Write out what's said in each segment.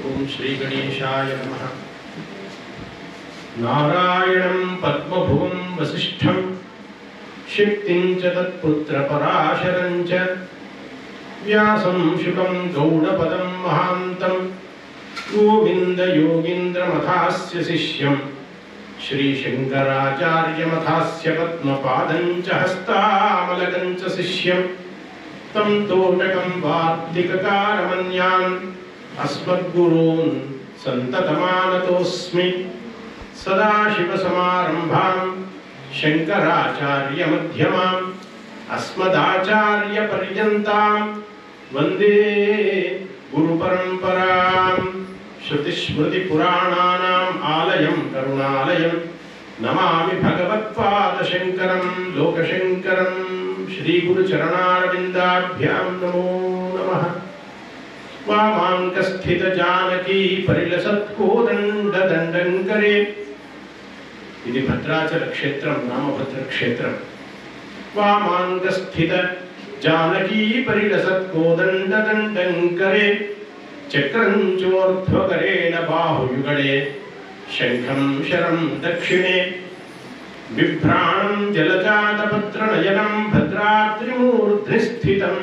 ओम श्री गणेशाय नमः। नारायणं पद्मभुवं वसिष्ठं शिक्तिं च तत्पुत्रपराशरं च व्यासं शुकं गौडपदं महान्तं गोविन्दयोगीन्द्रमथास्य शिष्यं श्रीशङ्कराचार्यमथास्य पद्मपादं च हस्तामलकं च शिष्यं तं तोटकं वार्तिककारमन्यान् अस्मद्गुरून् सन्ततमानतोऽस्मि। सदाशिवसमारम्भां शङ्कराचार्यमध्यमाम् अस्मदाचार्यपर्यन्तां वन्दे गुरुपरम्परां। श्रुतिस्मृतिपुराणानाम् आलयं करुणालयं नमामि भगवत्पादशङ्करं लोकशङ्करं। श्रीगुरुचरणारविन्दाभ्यां नमो नमः। वामाङ्कस्थित जानकी परिलसत्कोदण्डदण्डङ्करे। ఇది భద్రాచల క్షేత్రం, రామభద్ర క్షేత్రం. వామాంగస్థిత జానకీ పరిలసత్కోదండదండంకరే చక్రం చోర్ధ్వకరేణ బాహుయుగళే శంఖం శరం దక్షిణే బిభ్రాణం జలజాతపత్రనయనం భద్రాద్రిమూర్ధ్నిస్థితం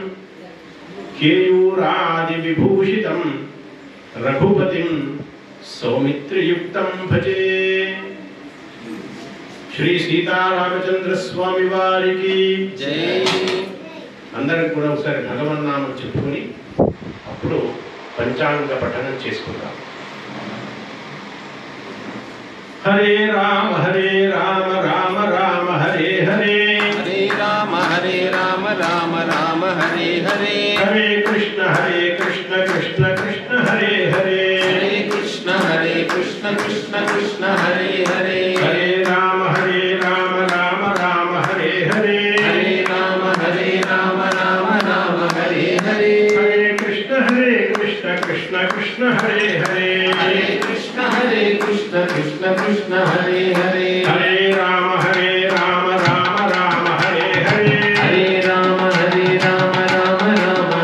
కేయూరాది విభూషితం రఘుపతిం సౌమిత్రయుక్తం భజే. శ్రీ సీతారామచంద్ర స్వామి వారికి జై. అందరికి కూడా ఒకసారి భగవన్నామం చెప్పుకొని అప్పుడు పంచాంగ పఠనం చేసుకుందాం. హరే రామ రామ రామ హరే హరే, హరే రామ రామ రామ హరే హరే, హరే కృష్ణ కృష్ణ కృష్ణ హరే హరే, హరే కృష్ణ కృష్ణ కృష్ణ హరే హరే, హరే రామ రామ హరే హరే, హరే రామ రామ హరే హరే, హరే కృష్ణ కృష్ణ కృష్ణ హరే హరే, హరే కృష్ణ కృష్ణ కృష్ణ హరే హరే, హరే రామ రామ హరే హరే, హరే రామ రామ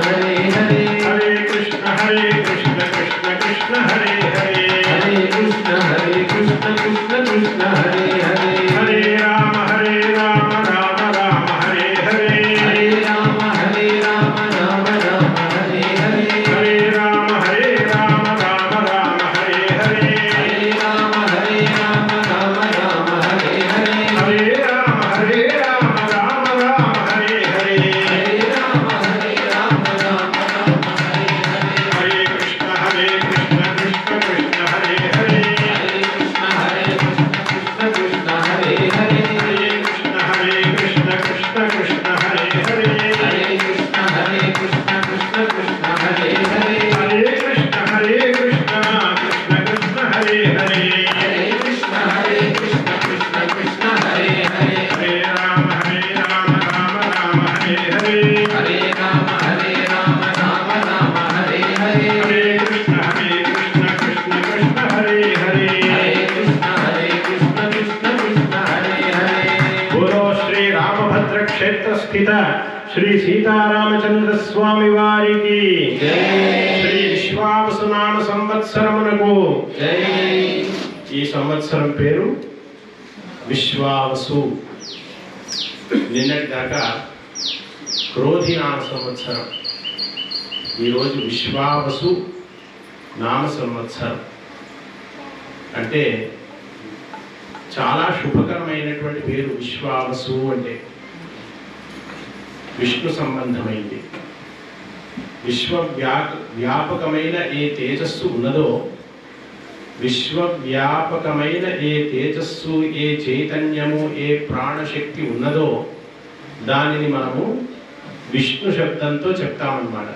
హరే హరే, హరే కృష్ణ కృష్ణ కృష్ణ హరే హరే, హరే కృష్ణ కృష్ణ కృష్ణ హరే హరే, హరే రామ రామ హరే హరే, హరే రామ రామ హరే హరే, హరే రామ రామ హరే హరే, హరే రామ రామ హరే హరే, హరే రామ రామ హరే హరే, హరే రామ రామ హరే హరే, హరే కృష్ణ కృష్ణ కృష్ణ హరే హరే, హరే కృష్ణ కృష్ణ హరే హరే, హరే కృష్ణ కృష్ణ కృష్ణ హరే హరే, హరే కృష్ణ కృష్ణ కృష్ణ హరే హరే, హరే కృష్ణ కృష్ణ కృష్ణ హరే హరే, హరే కృష్ణ కృష్ణ కృష్ణ హరే హరే, హరే రామ రామ హరే హరే, హరే రామ రామ హరే హరే, హరే కృష్ణ కృష్ణ కృష్ణ హరే హరే, హరే కృష్ణ కృష్ణ కృష్ణ హరే హరే. బోలో శ్రీ రామభద్ర క్షేత్ర స్థిత శ్రీ సీతారామచంద్ర స్వామి వారికి జై. శ్రీ విశ్వావసునామ సంవత్సరమునకు జై. ఈ సంవత్సరం పేరు విశ్వావసు. నిన్నటి దాకా క్రోధినామ సంవత్సరం, ఈరోజు విశ్వావసు నామ సంవత్సరం. అంటే చాలా శుభకరమైనటువంటి పేరు విశ్వావసు. అంటే విష్ణు సంబంధమైంది. విశ్వవ్యాపకమైన ఏ తేజస్సు ఉన్నదో, విశ్వవ్యాపకమైన ఏ తేజస్సు, ఏ చైతన్యము, ఏ ప్రాణశక్తి ఉన్నదో దానిని మనము విష్ణు శబ్దంతో చెప్తామన్నమాట.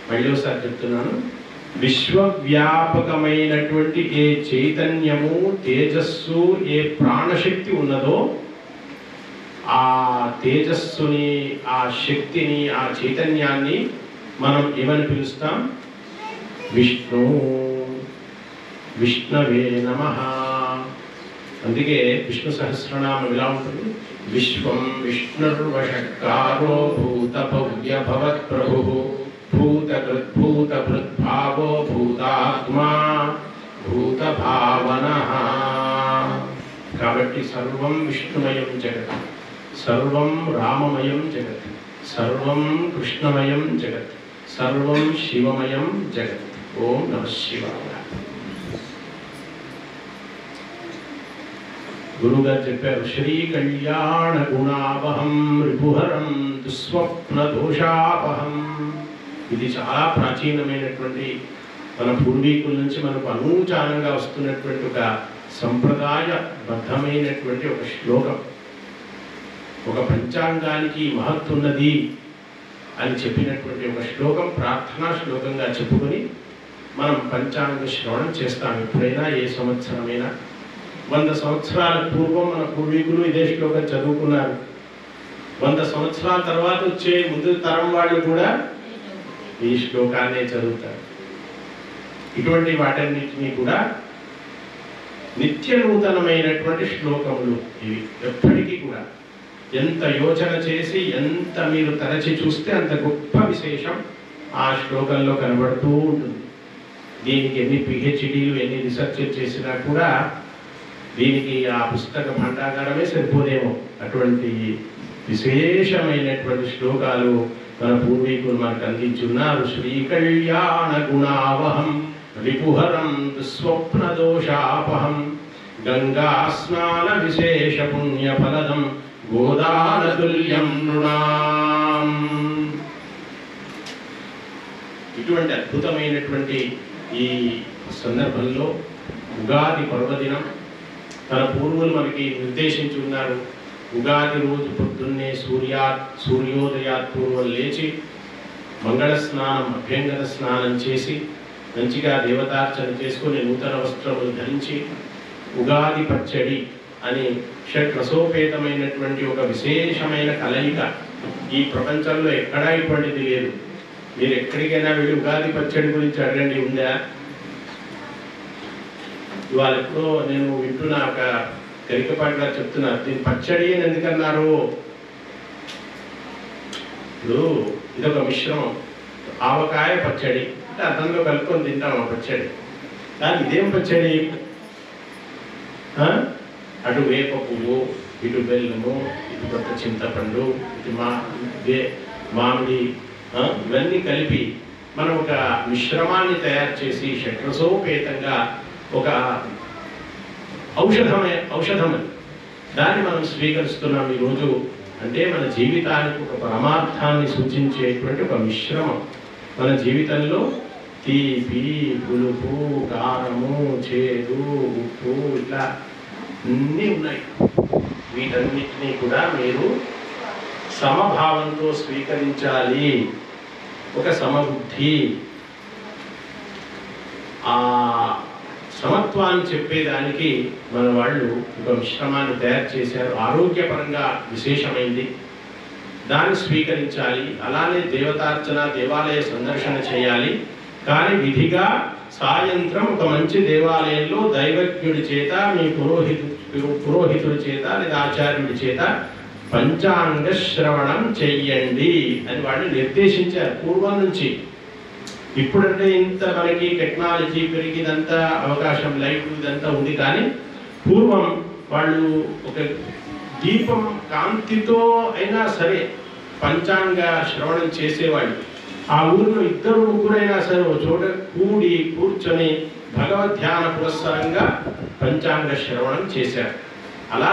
మళ్ళీ ఒకసారి చెప్తున్నాను. విశ్వవ్యాపకమైనటువంటి ఏ చైతన్యము, తేజస్సు, ఏ ప్రాణశక్తి ఉన్నదో ఆ తేజస్సుని, ఆ శక్తిని, ఆ చైతన్యాన్ని మనం ఏమని పిలుస్తాం? విష్ణు. విష్ణవే నమః. అందుకే విష్ణు సహస్రనామం ఇలా ఉంటుంది. విశ్వం విష్ణుర్వషట్కారో భూత భవ్య భవత్ ప్రభు భూతభృద్భావో భూతాత్మా భూతభావనః. కాబట్టి సర్వం విష్ణుమయం జగత్, సర్వం రామమయం జగత్, సర్వం కృష్ణమయం జగత్, సర్వం శివమయం జగత్. ఓం నమః శివాయ. గురుగారు చెప్పారు, శ్రీ కళ్యాణ గుణావహం రిపుహరం దుస్వప్న దోషాపహం. ఇది చాలా ప్రాచీనమైనటువంటి మన పూర్వీకుల నుంచి మనకు అనూచానంగా వస్తున్నటువంటి ఒక సంప్రదాయబద్ధమైనటువంటి ఒక శ్లోకం. ఒక పంచాంగానికి మహత్తున్నది అని చెప్పినటువంటి ఒక శ్లోకం ప్రార్థనా శ్లోకంగా చెప్పుకొని మనం పంచాంగ శ్రవణం చేస్తాం. ఎప్పుడైనా ఏ సంవత్సరమైనా 100 సంవత్సరాల పూర్వం మన పూర్వీకులు ఇదే శ్లోకం చదువుకున్నారు. 100 సంవత్సరాల తర్వాత వచ్చే ముందు తరం వాళ్ళు కూడా ఈ శ్లోకాన్నే చదువుతారు. ఇటువంటి వాటన్నిటినీ కూడా నిత్య నూతనమైనటువంటి శ్లోకములు ఇవి. ఎప్పటికీ కూడా ఎంత యోచన చేసి ఎంత మీరు తరచి చూస్తే అంత గొప్ప విశేషం ఆ శ్లోకంలో కనబడుతూ ఉంటుంది. దీనికి ఎన్ని పిహెచ్డీలు ఎన్ని రీసెర్చ్ చేసినా కూడా దీనికి ఆ పుస్తక భండాగారమే సరిపోదేమో. అటువంటి విశేషమైనటువంటి శ్లోకాలు మన పూర్వీకులు మనకు అందించున్నారు. శ్రీ కళ్యాణ గుణావహం రిపుహరం స్వప్న దోషాపహం గంగా స్నాన విశేష పుణ్య ఫలదం గోదానతుల్యం నృణాం. ఇటువంటి అద్భుతమైనటువంటి ఈ సందర్భంలో ఉగాది పర్వదినం తన పూర్వులు మనకి నిర్దేశించి ఉన్నారు. ఉగాది రోజు పొద్దున్నే సూర్యోదయాత్ పూర్వం లేచి మంగళ స్నానం అభ్యంగన స్నానం చేసి మంచిగా దేవతార్చన చేసుకొని నూతన వస్త్రములు ధరించి ఉగాది పచ్చడి అని షడ్రసోపేతమైనటువంటి ఒక విశేషమైన కలయిక ఈ ప్రపంచంలో ఎక్కడా ఇటువంటిది లేదు. మీరు ఎక్కడికైనా వెళ్ళి ఉగాది పచ్చడి గురించి అడగండి, ఉందా? ఇవాళ ఎప్పుడో నేను వింటున్నా, ఒక గరికపాటి గారు చెప్తున్నారు, దీని పచ్చడి అని ఎందుకన్నారు. ఇప్పుడు ఇదొక మిశ్రమం, ఆవకాయ పచ్చడి అంటే అర్థంలో కలుపుకొని తింటాం ఆ పచ్చడి. కానీ ఇదేం పచ్చడి? అటు వేప పువ్వు, ఇటు బెల్లము, ఇటు కొత్త చింతపండు, ఇటు మామిడి, ఇవన్నీ కలిపి మనం ఒక మిశ్రమాన్ని తయారు చేసి షడ్రసోపేతంగా ఒక ఔషధం దాన్ని మనం స్వీకరిస్తున్నాం ఈరోజు. అంటే మన జీవితానికి ఒక పరమార్థాన్ని సూచించేటువంటి ఒక మిశ్రమం. మన జీవితంలో తీపి, పులుపు, కారము, చేదు, ఉప్పు ఇట్లా అన్నీ ఉన్నాయి. వీటన్నిటినీ కూడా మీరు సమభావంతో స్వీకరించాలి. ఒక సమబుద్ధి, ఆ సమత్వాన్ని చెప్పేదానికి మన వాళ్ళు ఒక మిశ్రమాన్ని తయారు చేశారు. ఆరోగ్యపరంగా విశేషమైంది, దాన్ని స్వీకరించాలి. అలానే దేవతార్చన, దేవాలయ సందర్శన చేయాలి. కానీ విధిగా సాయంత్రం ఒక మంచి దేవాలయంలో దైవజ్ఞుడి చేత, మీ పురోహితుడి చేత లేదా ఆచార్యుడి చేత పంచాంగ శ్రవణం చెయ్యండి అని వాళ్ళు నిర్దేశించారు పూర్వం నుంచి. ఇప్పుడంటే ఇంత మనకి టెక్నాలజీ పెరిగిదంతా అవకాశం, లైట్ ఇదంతా ఉంది. కానీ పూర్వం వాళ్ళు ఒక దీపం కాంతితో అయినా సరే పంచాంగ శ్రవణం చేసేవాళ్ళు. ఆ ఊరిలో 2-3 అయినా సరే ఒక చోట కూర్చొని భగవద్ ధ్యాన పురస్సరంగా పంచాంగ శ్రవణం చేశారు. అలా